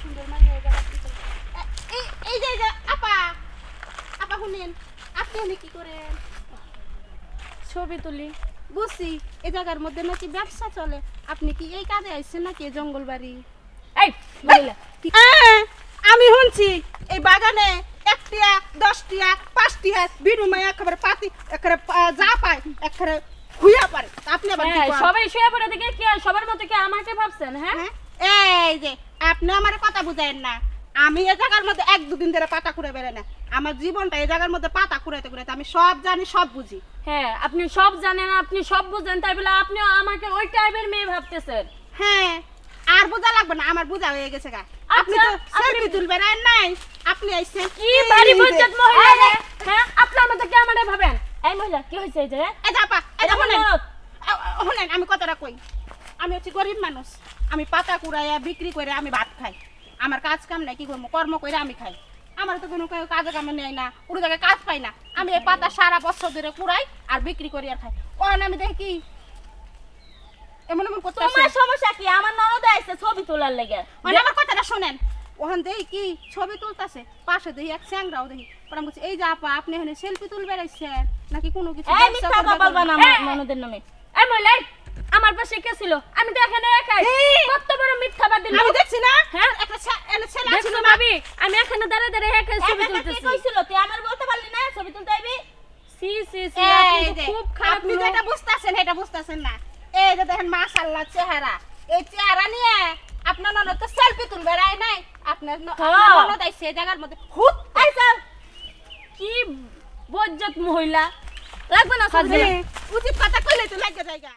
সুন্দর মারিয়া এই জায়গা কি করে? এই যে আপা আপা শুনেন, আপনি এনে কি করেন? ছবি তুলি। বুঝছি, এই জায়গার মধ্যে নাকি ব্যবসা চলে। আপনি কি এই কাজে আইছেন নাকি জঙ্গল বাড়ি? এই মহিলা আমি শুনছি এই বাগানে 1 টিয়া 10 টিয়া 5 টিয়া বিড়ু মায়া একেবারে পাতি একেবারে যা পায় একেবারে হুইয়া পারে। আপনি আবার কি হ্যাঁ, করেন? সবাই শুয়ে পড়ে দেখে কি আর সবার মতো কি আমাকে ভাবছেন? হ্যাঁ, হ্যাঁ? এই যে আপনি আমার কথা বুঝায়েন না। আমি এই জায়গার মধ্যে 1-2 দিন ধরে পাতা কুড়ে বেড়ে না। আমার জীবনটা এই জায়গার মধ্যে পাতা কুড়াইতে কুড়াইতে আমি সব জানি, সব বুঝি। হ্যাঁ, আপনি সব জানেন, আপনি সব বুঝেন, তাই বলে আপনিও আমাকে ওই টাইপের মেয়ে ভাবতেছেন। হ্যাঁ, আর বোঝা লাগবে না, আমার বোঝা হয়ে গেছে গা। আপনি তো সেলফি তুলবেন আর নাই, আপনি আইছেন কি বাড়ি বজ্জাত মহিলা রে? হ্যাঁ, আপনার মতো কি আমারে ভাবেন? এই মহিলা কি হইছে এই যে? এই যে আপা, এই যে এটা শুনেন, মরদ। শুনেন আমি কথাটা কই। আমি হচ্ছে গরিব মানুষ, আমি পাতা কুড়াইয়া বিক্রি করে আমি ভাত খাই। আমার কাজ কাম নাই, কি করবো, কর্ম করে আমি খাই। আমার তো কোনো কাজে কামে নেই না, কোনো জায়গায় কাজ পাই না। আমি এই পাতা সারা বছর ধরে কুড়াই আর বিক্রি করি আর খাই। কখন আমি দেখি কি এমন এমন করতে তোমার সমস্যা কি? আমার ননদ আইছে ছবি তোলার লাগি। মানে আমার কথাটা শোনেন। ওখান দেখি কি ছবি তুলতাছে, পাশে দেখি এক স্যাংরাও দেখি। পরে আমি বলছি, এই যে আপা আপনি এখানে সেলফি তুলবে রাইছেন নাকি কোনো কিছু এই ব্যবসা মিথ্যা করবে কথা বলবা না বলে? আমার ননদের নামে। এই মহিলা, আমার পাশে কে ছিল? আমি তো এখানে একাই। কত বড় মিথ্যাবাদী আমি লোক। দেখছি না, হ্যাঁ? একটা এনে ছেলে দেখছো ছিল না। ভাবি, আমি এখানে দাঁড়া দাঁড়া একাই ছবি একা কে তুলতেছি। কইছিল তুই আমার বলতে পারলি না ছবি তুলতে আইবি? সি সি সি, আপনি এই তো যে, খুব খারাপ আপনি লোক। যেটা বুঝতাছেন এটা বুঝতাছেন না। এই যে দেখেন মাশাআল্লাহ চেহারা, এই চেহারা নিয়ে আপনার ননদ তো সেলফি তুলবে রাই নাই। আপনার হ্যাঁ। ননদ আইছে এই জায়গার মধ্যে হুট আইছে। কি বজ্জাত মহিলা। লাগবে না ছবি উচিত কথা কইলে তো লাগে জায়গা।